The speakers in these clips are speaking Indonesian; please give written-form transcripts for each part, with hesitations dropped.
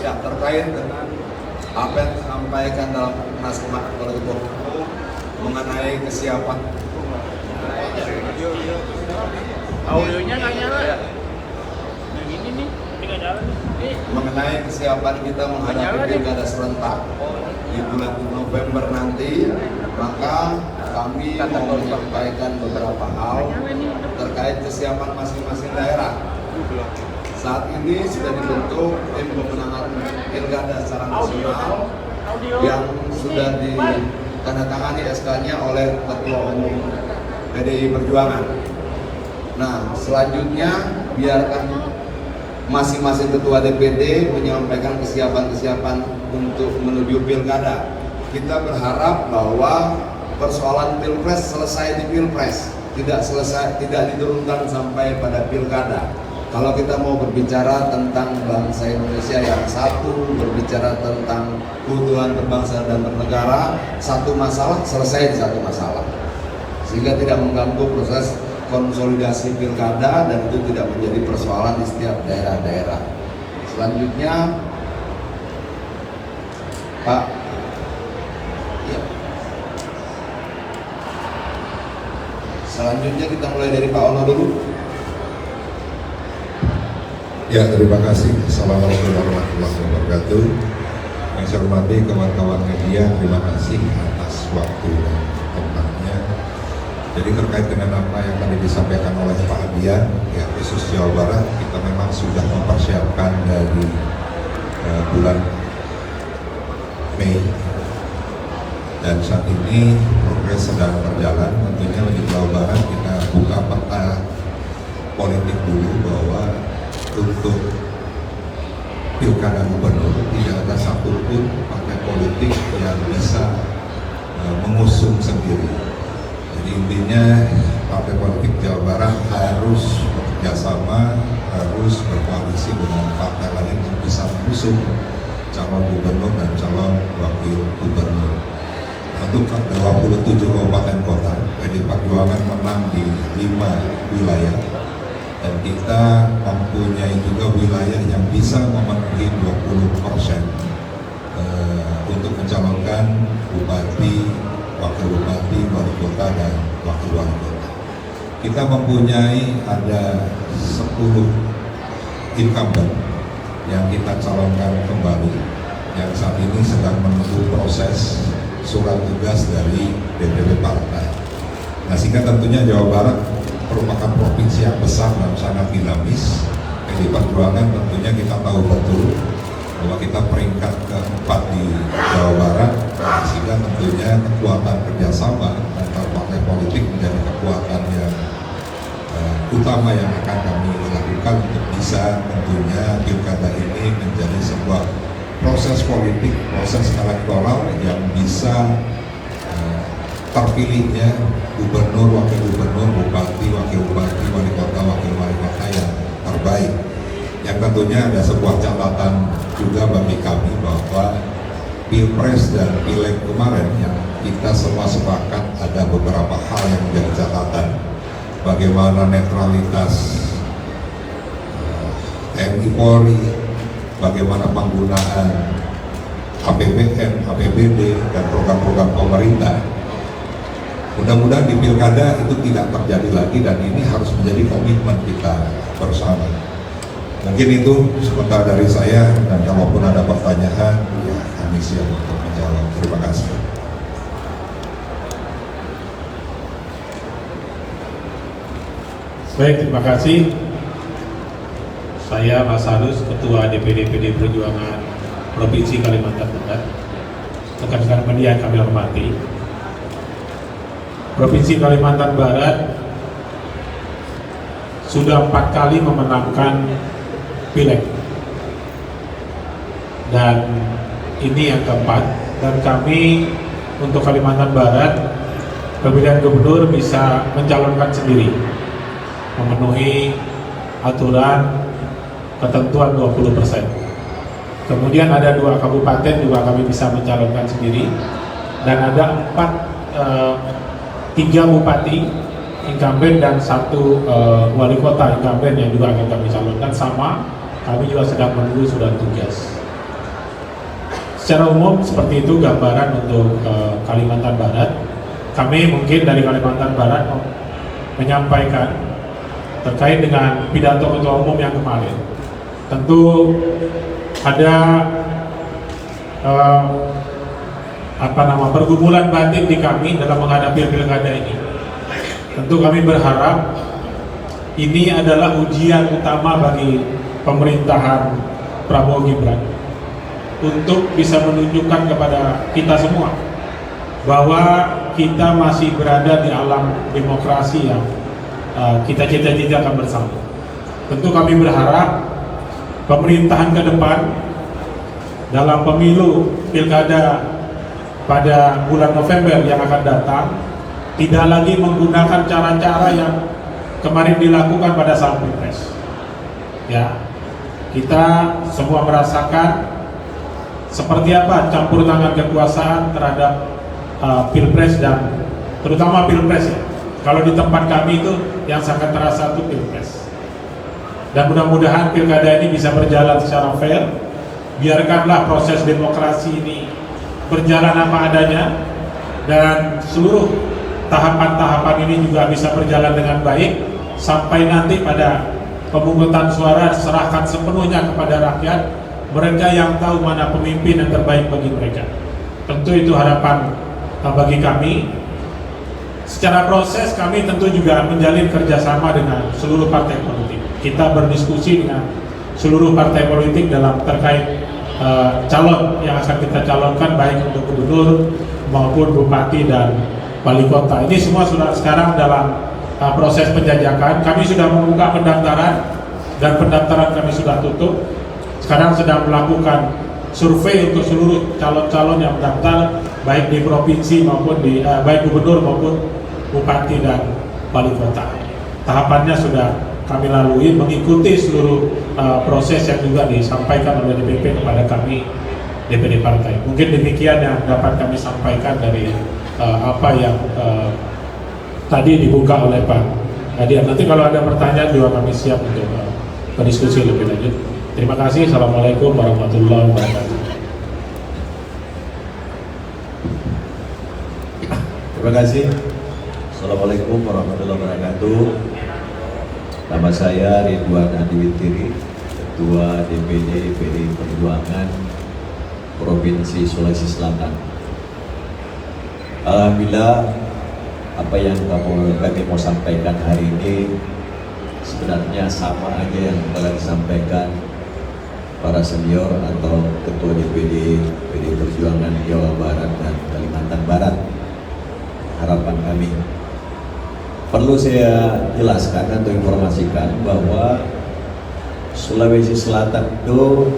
Ya, terkait dengan apa yang disampaikan dalam naskah oleh Ketua Umum mengenai kesiapan audionya nggak nyala. Yang ini nih, tinggal jalan nih. mengenai kesiapan kita menghadapi pilkada serentak di bulan November nanti, maka kami mau menyampaikan beberapa hal terkait kesiapan masing-masing daerah. Saat ini sudah dibentuk tim pemenangan pilkada secara nasional yang sudah ditandatangani SK-nya oleh Ketua Umum PDI Perjuangan. Nah, selanjutnya biarkan masing-masing ketua DPD menyampaikan kesiapan-kesiapan untuk menuju pilkada. Kita berharap bahwa persoalan pilpres selesai di pilpres, tidak diturunkan sampai pada pilkada. Kalau kita mau berbicara tentang bangsa Indonesia yang satu, berbicara tentang keutuhan berbangsa dan bernegara, satu masalah selesai di satu masalah, sehingga tidak mengganggu proses konsolidasi pilkada dan itu tidak menjadi persoalan di setiap daerah-daerah. Selanjutnya, Pak, ya. Selanjutnya kita mulai dari Pak Ono dulu. Ya, terima kasih. Assalamualaikum warahmatullahi wabarakatuh. Yang saya hormati kawan-kawan media, terima kasih atas waktu dan tempatnya. Jadi terkait dengan apa yang tadi disampaikan oleh Pak Adian, ya khusus Jawa Barat, kita memang sudah mempersiapkan dari bulan Mei, dan saat ini progres sedang berjalan. Tentunya di Jawa Barat kita buka peta politik dulu bahwa untuk pilkada gubernur tidak ada satupun partai politik yang bisa mengusung sendiri. Jadi intinya partai politik Jawa Barat harus bekerjasama, harus berkoalisi dengan partai lain yang bisa mengusung calon gubernur dan calon wakil gubernur. Untuk 27 kabupaten kota, PDI Perjuangan menang di 5 wilayah. Dan kita mempunyai juga wilayah yang bisa memenuhi 20% untuk mencalonkan bupati, wakil bupati, wali kota, dan wakil wali kota. Kita mempunyai ada 10 incumbent yang kita calonkan kembali, yang saat ini sedang menunggu proses surat tugas dari DPW partai. Nah, sehingga tentunya Jawa Barat merupakan provinsi yang besar dan sangat dinamis. PDI Perjuangan tentunya kita tahu betul bahwa kita peringkat keempat di Jawa Barat, sehingga tentunya kekuatan kerjasama antar partai politik menjadi kekuatan yang utama yang akan kami lakukan untuk bisa tentunya pilkada ini menjadi sebuah proses politik, proses elektoral yang bisa terpilihnya gubernur, wakil gubernur, bupati, wakil bupati, wali kota, wakil wali kota yang terbaik. Yang tentunya ada sebuah catatan juga bagi kami bahwa Pilpres dan Pileg kemarin yang kita semua sepakat ada beberapa hal yang menjadi catatan. Bagaimana netralitas TNI Polri, bagaimana penggunaan APBN, APBD, dan program-program pemerintah. Mudah-mudahan di pilkada itu tidak terjadi lagi, dan ini harus menjadi komitmen kita bersama. Mungkin itu sebentar dari saya, dan kalaupun ada pertanyaan, ya kami siap untuk menjawab. Terima kasih. Baik, terima kasih. Saya Mas Harus, Ketua DPD PDI Perjuangan Provinsi Kalimantan Barat. Rekan-rekan media yang kami hormati, Provinsi Kalimantan Barat sudah 4 kali memenangkan Pileg, dan ini yang keempat. Dan kami untuk Kalimantan Barat, pemilihan gubernur bisa mencalonkan sendiri, memenuhi aturan ketentuan 20%. Kemudian ada 2 kabupaten juga kami bisa mencalonkan sendiri, dan ada 3 bupati incumbent dan 1 wali kota incumbent yang juga akan kami calonkan. Sama, kami juga sedang menunggu surat tugas. Secara umum seperti itu gambaran untuk Kalimantan Barat. Kami mungkin dari Kalimantan Barat menyampaikan terkait dengan pidato Ketua Umum yang kemarin. Tentu ada pergumulan batin di kami dalam menghadapi pilkada ini. Tentu kami berharap ini adalah ujian utama bagi pemerintahan Prabowo Gibran untuk bisa menunjukkan kepada kita semua bahwa kita masih berada di alam demokrasi yang kita cita-citakan bersama. Tentu kami berharap pemerintahan ke depan dalam pemilu pilkada pada bulan November yang akan datang tidak lagi menggunakan cara-cara yang kemarin dilakukan pada saat Pilpres. Ya, kita semua merasakan seperti apa campur tangan kekuasaan terhadap Pilpres dan terutama Pilpres ya. Kalau di tempat kami itu yang sangat terasa itu Pilpres. Dan mudah-mudahan pilkada ini bisa berjalan secara fair. Biarkanlah proses demokrasi ini berjalan apa adanya dan seluruh tahapan-tahapan ini juga bisa berjalan dengan baik sampai nanti pada pemungutan suara serahkan sepenuhnya kepada rakyat, mereka yang tahu mana pemimpin yang terbaik bagi mereka. Tentu itu harapan bagi kami. Secara proses kami tentu juga menjalin kerjasama dengan seluruh partai politik. Kita berdiskusi dengan seluruh partai politik dalam terkait calon yang akan kita calonkan baik untuk gubernur maupun bupati dan wali kota. Ini semua sudah sekarang dalam proses penjajakan. Kami sudah membuka pendaftaran dan pendaftaran kami sudah tutup. Sekarang sedang melakukan survei untuk seluruh calon-calon yang mendaftar baik di provinsi maupun di baik gubernur maupun bupati dan wali kota. Tahapannya sudah kami lalui mengikuti seluruh proses yang juga disampaikan oleh DPP kepada kami DPD partai. Mungkin demikian yang dapat kami sampaikan dari apa yang tadi dibuka oleh Pak Hadian. Nanti kalau ada pertanyaan juga kami siap untuk berdiskusi lebih lanjut. Terima kasih. Assalamualaikum warahmatullahi wabarakatuh. Terima kasih. Assalamualaikum warahmatullahi wabarakatuh. Nama saya Ridwan Adi Witiri, Ketua DPD PDI Perjuangan Provinsi Sulawesi Selatan. Alhamdulillah, apa yang kami mau sampaikan hari ini sebenarnya sama aja yang telah disampaikan para senior atau Ketua DPD PDI Perjuangan Jawa Barat dan Kalimantan Barat. Harapan kami perlu saya jelaskan atau informasikan bahwa Sulawesi Selatan itu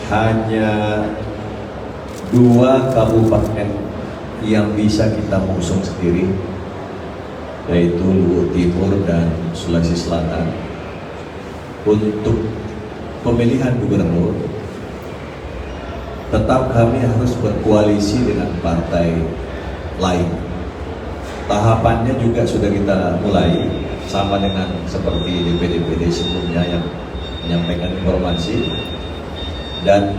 hanya 2 kabupaten yang bisa kita mengusung sendiri, yaitu Luwu Timur dan Sulawesi Selatan. Untuk pemilihan gubernur tetap kami harus berkoalisi dengan partai lain. Tahapannya juga sudah kita mulai sama dengan seperti DPD-DPD sebelumnya yang menyampaikan informasi. Dan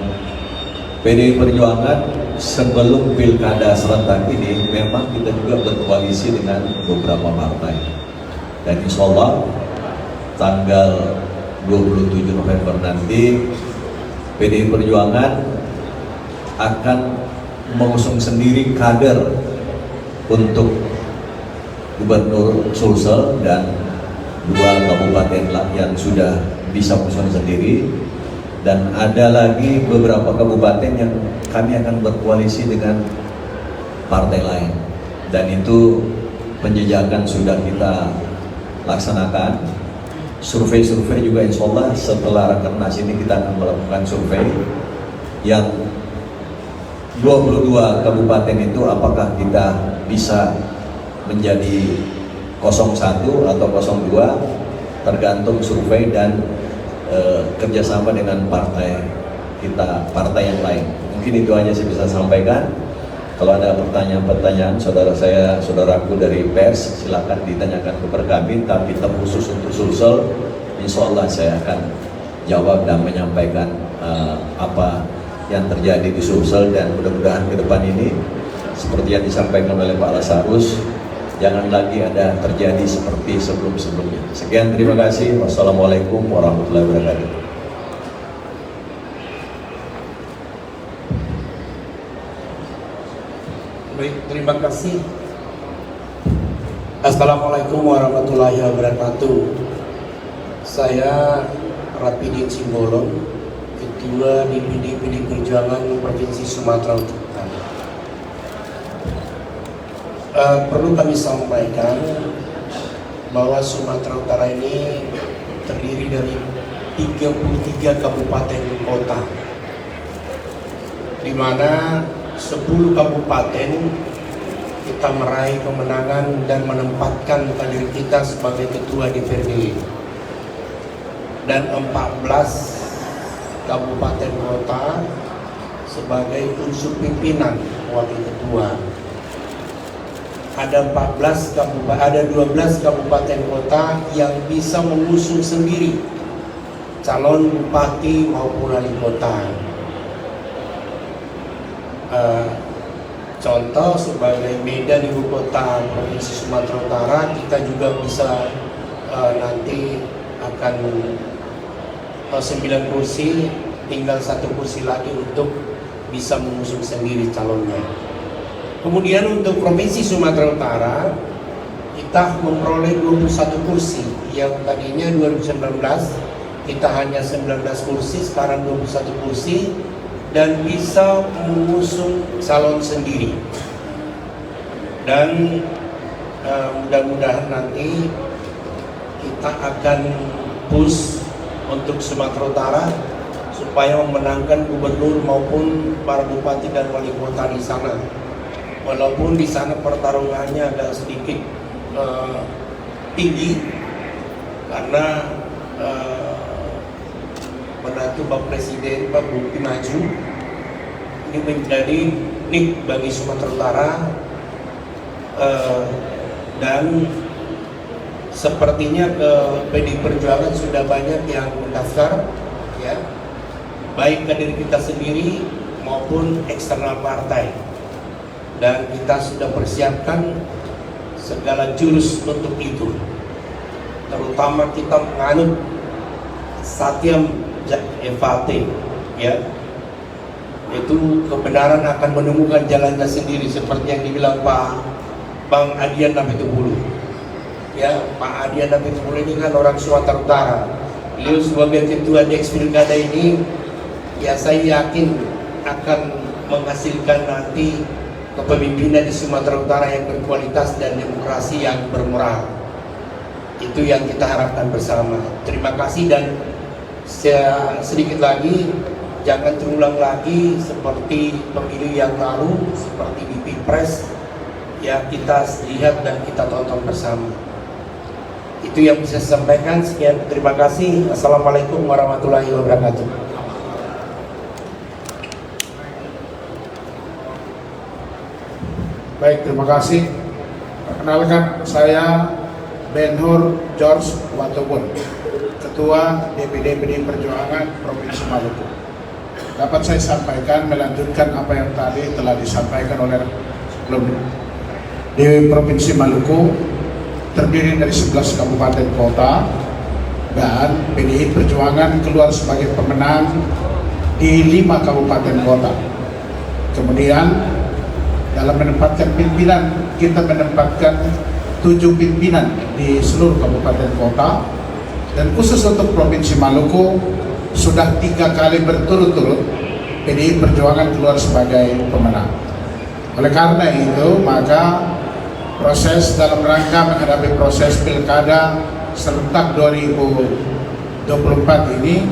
PDI Perjuangan sebelum pilkada serentak ini memang kita juga berkoalisi dengan beberapa partai. Dan insya Allah tanggal 27 November nanti PDI Perjuangan akan mengusung sendiri kader untuk Gubernur Sulsel dan 2 kabupaten yang sudah bisa mengusung sendiri, dan ada lagi beberapa kabupaten yang kami akan berkoalisi dengan partai lain, dan itu penjejakan sudah kita laksanakan. Survei-survei juga insya Allah setelah Rakernas ini kita akan melakukan survei yang 22 kabupaten itu apakah kita bisa menjadi 01 atau 02 tergantung survei dan kerjasama dengan partai kita, partai yang lain. Mungkin itu aja saya bisa sampaikan. Kalau ada pertanyaan-pertanyaan saudaraku dari pers, silakan ditanyakan kepada kami, tapi terkhusus untuk Sulsel insya Allah saya akan jawab dan menyampaikan apa yang terjadi di Sulsel, dan mudah-mudahan ke depan ini seperti yang disampaikan oleh Pak Lasarus, jangan lagi ada terjadi seperti sebelum-sebelumnya. Sekian, terima kasih. Wassalamualaikum warahmatullahi wabarakatuh. Baik, terima kasih. Assalamualaikum warahmatullahi wabarakatuh. Saya Rapidin Simbolon, Ketua DPD PD Perjuangan Provinsi Sumatera Utara. Perlu kami sampaikan bahwa Sumatera Utara ini terdiri dari 33 kabupaten kota, di mana 10 kabupaten kita meraih kemenangan dan menempatkan kader kita sebagai ketua DPRD, dan 14 kabupaten kota sebagai unsur pimpinan wakil ketua. Ada 12 kabupaten kota yang bisa mengusung sendiri calon bupati maupun wali kota. Contoh sebagai Medan, ibu kota Provinsi Sumatera Utara, kita juga bisa nanti akan 9 kursi, tinggal 1 kursi lagi untuk bisa mengusung sendiri calonnya. Kemudian untuk Provinsi Sumatera Utara, kita memperoleh 21 kursi, yang tadinya 2019 kita hanya 19 kursi, sekarang 21 kursi, dan bisa mengusung calon sendiri. Dan mudah-mudahan nanti kita akan push untuk Sumatera Utara supaya memenangkan gubernur maupun para bupati dan wali kota di sana. Walaupun di sana pertarungannya agak sedikit tinggi karena menantu Pak Presiden Pak Bukti Maju ini menjadi nik bagi Sumatera Utara, dan sepertinya ke PD Perjuangan sudah banyak yang mendaftar, ya, baik kader kita sendiri maupun eksternal partai, dan kita sudah persiapkan segala jurus untuk itu, terutama kita menganut Satyam Evate, ya, itu kebenaran akan menemukan jalannya sendiri, seperti yang dibilang Pak Bang Adian Napitupulu. Ya, Pak Adian Napitupulu ini kan orang Sumatera Utara. Beliau sebagai ketua Dex Pilkada ini, ya saya yakin akan menghasilkan nanti kepemimpinan di Sumatera Utara yang berkualitas dan demokrasi yang bermoral. Itu yang kita harapkan bersama. Terima kasih, dan sedikit lagi, jangan terulang lagi seperti pemilu yang lalu, seperti di Pilpres, ya, kita lihat dan kita tonton bersama. Itu yang bisa saya sampaikan. Sekian, terima kasih. Assalamualaikum warahmatullahi wabarakatuh. Baik, terima kasih. Perkenalkan, saya Ben-Hur George Watubun, Ketua DPD PD Perjuangan Provinsi Maluku. Dapat saya sampaikan melanjutkan apa yang tadi telah disampaikan oleh sebelumnya. Di Provinsi Maluku terdiri dari 11 kabupaten kota, dan PDI Perjuangan keluar sebagai pemenang di 5 kabupaten kota. Kemudian dalam menempatkan pimpinan, kita menempatkan 7 pimpinan di seluruh kabupaten kota, dan khusus untuk Provinsi Maluku sudah 3 kali berturut-turut PDI Perjuangan keluar sebagai pemenang. Oleh karena itu, maka proses dalam rangka menghadapi proses pilkada serentak 2024 ini,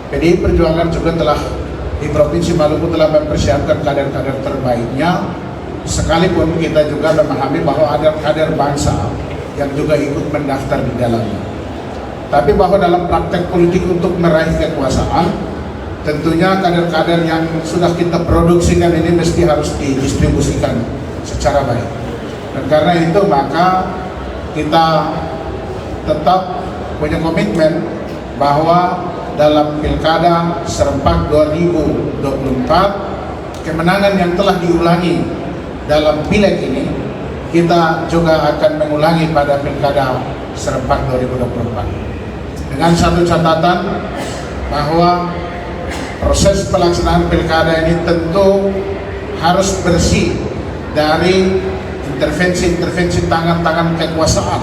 PDI Perjuangan juga telah di Provinsi Maluku telah mempersiapkan kader-kader terbaiknya, sekalipun kita juga memahami bahwa ada kader bangsa yang juga ikut mendaftar di dalamnya. Tapi bahwa dalam praktek politik untuk meraih kekuasaan, tentunya kader-kader yang sudah kita produksikan ini mesti harus didistribusikan secara baik. Dan karena itu maka kita tetap punya komitmen bahwa dalam Pilkada Serempak 2024, kemenangan yang telah diulangi dalam pileg ini, kita juga akan mengulangi pada Pilkada Serempak 2024. Dengan satu catatan bahwa proses pelaksanaan Pilkada ini tentu harus bersih dari intervensi-intervensi tangan-tangan kekuasaan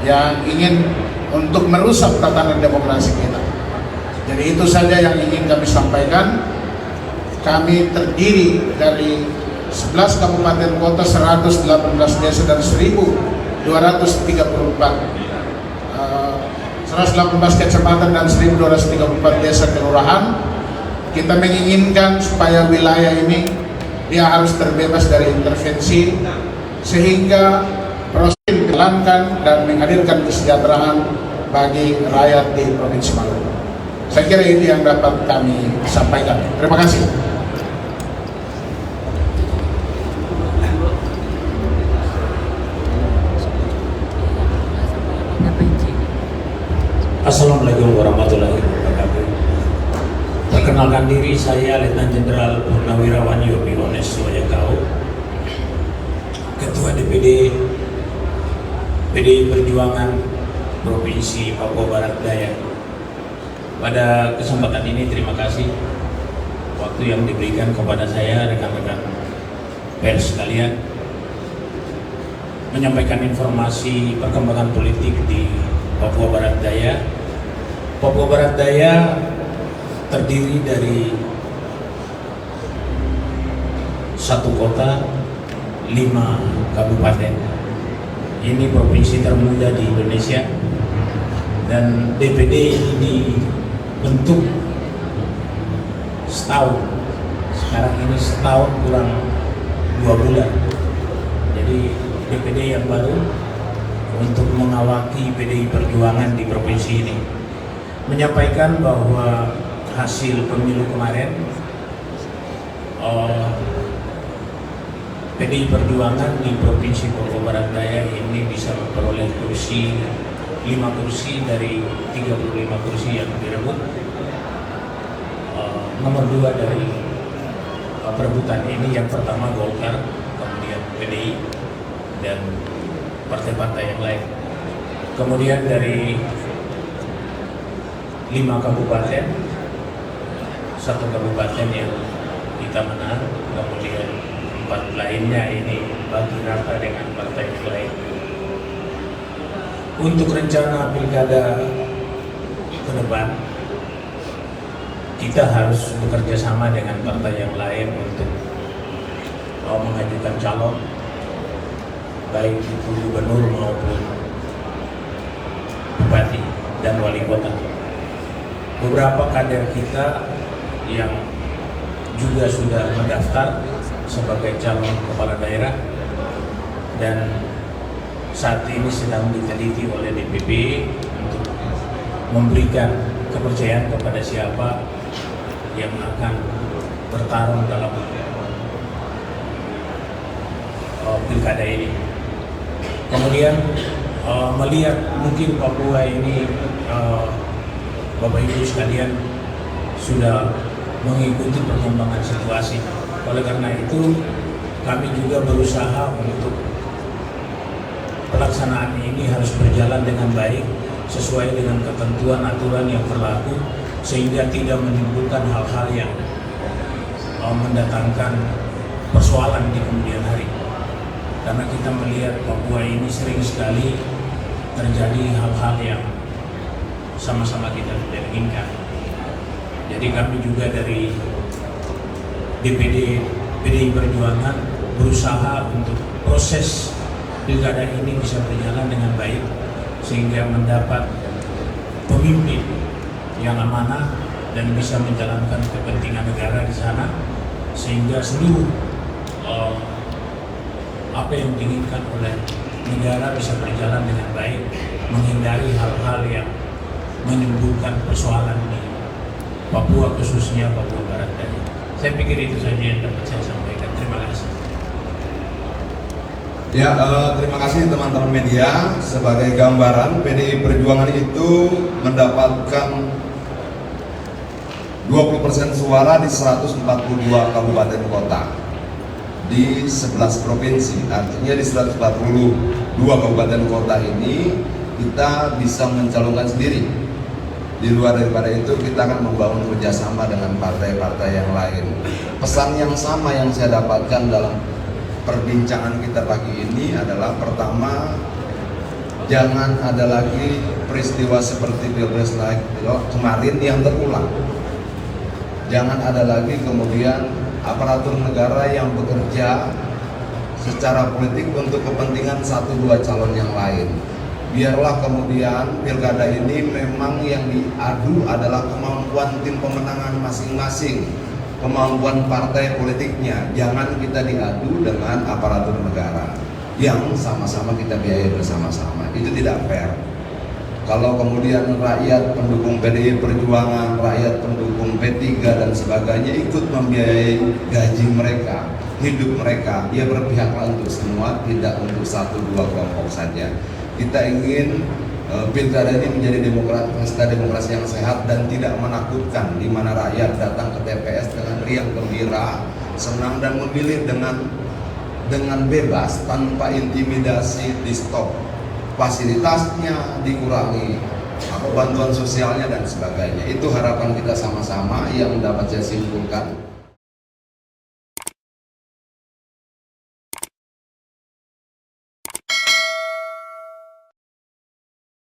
yang ingin untuk merusak tatanan demokrasi kita. Jadi itu saja yang ingin kami sampaikan. Kami terdiri dari 11 kabupaten kota, 118 desa dan 1.234 118 kecamatan dan 1.234 desa kelurahan. Kita menginginkan supaya wilayah ini dia harus terbebas dari intervensi, sehingga proses dijalankan dan menghadirkan kesejahteraan bagi rakyat di Provinsi Maluku. Saya kira itu yang dapat kami sampaikan. Terima kasih. Assalamualaikum warahmatullahi wabarakatuh. Perkenalkan diri, saya Letnan Jenderal Purnawirawan Yopi Ones Wayakau, Ketua DPD PDI Perjuangan Provinsi Papua Barat Daya. Pada kesempatan ini terima kasih waktu yang diberikan kepada saya, rekan-rekan pers sekalian, menyampaikan informasi perkembangan politik di Papua Barat Daya. Papua Barat Daya terdiri dari 1 kota, 5 kabupaten. Ini provinsi termuda di Indonesia, dan DPD ini dibentuk setahun. Sekarang ini setahun kurang 2 bulan. Jadi DPD yang baru untuk mengawaki PDI Perjuangan di provinsi ini, menyampaikan bahwa hasil pemilu kemarin PDI Perjuangan di Provinsi Papua Barat Daya ini bisa memperoleh 5 kursi dari 35 kursi yang direbut. Nomor 2 dari perebutan ini yang pertama Golkar, kemudian PDI, dan partai-partai yang lain. Kemudian dari 5 kabupaten, 1 kabupaten yang kita menang, kemudian 4 lainnya ini bagi rata dengan partai yang lain. Untuk rencana pilkada ke depan, kita harus bekerja sama dengan partai yang lain untuk mengajukan calon, baik itu gubernur maupun bupati dan wali kota. Beberapa kader kita yang juga sudah mendaftar sebagai calon kepala daerah dan saat ini sedang diteliti oleh DPP untuk memberikan kepercayaan kepada siapa yang akan bertarung dalam pilkada ini. Kemudian melihat mungkin Papua ini Bapak Ibu sekalian sudah mengikuti perkembangan situasi. Oleh karena itu kami juga berusaha untuk pelaksanaan ini harus berjalan dengan baik sesuai dengan ketentuan aturan yang berlaku, sehingga tidak menimbulkan hal-hal yang mendatangkan persoalan di kemudian hari. Karena kita melihat Papua ini sering sekali terjadi hal-hal yang sama-sama kita tidak inginkan. Jadi kami juga dari DPD PDI Perjuangan berusaha untuk proses pilkada ini bisa berjalan dengan baik, sehingga mendapat pemimpin yang amanah dan bisa menjalankan kepentingan negara di sana, sehingga seluruh apa yang diinginkan oleh negara bisa berjalan dengan baik, menghindari hal-hal yang menimbulkan persoalan di Papua, khususnya Papua Barat Daya. Saya pikir itu saja yang dapat saya sampaikan. Terima kasih. Ya, terima kasih teman-teman media. Sebagai gambaran, PDI Perjuangan itu mendapatkan 20% suara di 142 kabupaten kota di 11 provinsi. Artinya di 142 kabupaten kota ini kita bisa mencalonkan sendiri. Di luar daripada itu kita akan membangun kerjasama dengan partai-partai yang lain. Pesan yang sama yang saya dapatkan dalam perbincangan kita pagi ini adalah, pertama, jangan ada lagi peristiwa seperti Pilpres kemarin yang terulang. Jangan ada lagi kemudian aparatur negara yang bekerja secara politik untuk kepentingan 1-2 calon yang lain. Biarlah kemudian pilkada ini memang yang diadu adalah kemampuan tim pemenangan masing-masing, kemampuan partai politiknya. Jangan kita diadu dengan aparatur negara yang sama-sama kita biayai bersama-sama. Itu tidak fair. Kalau kemudian rakyat pendukung PDI Perjuangan, rakyat pendukung P3 dan sebagainya ikut membiayai gaji mereka, hidup mereka, ya berpihaklah untuk semua, tidak untuk 1-2 kelompok saja. Kita ingin pilkada ini menjadi pesta demokrasi yang sehat dan tidak menakutkan, di mana rakyat datang ke TPS dengan riang gembira, senang dan memilih dengan bebas tanpa intimidasi, di stop fasilitasnya, dikurangi bantuan sosialnya dan sebagainya. Itu harapan kita sama-sama yang dapat saya simpulkan.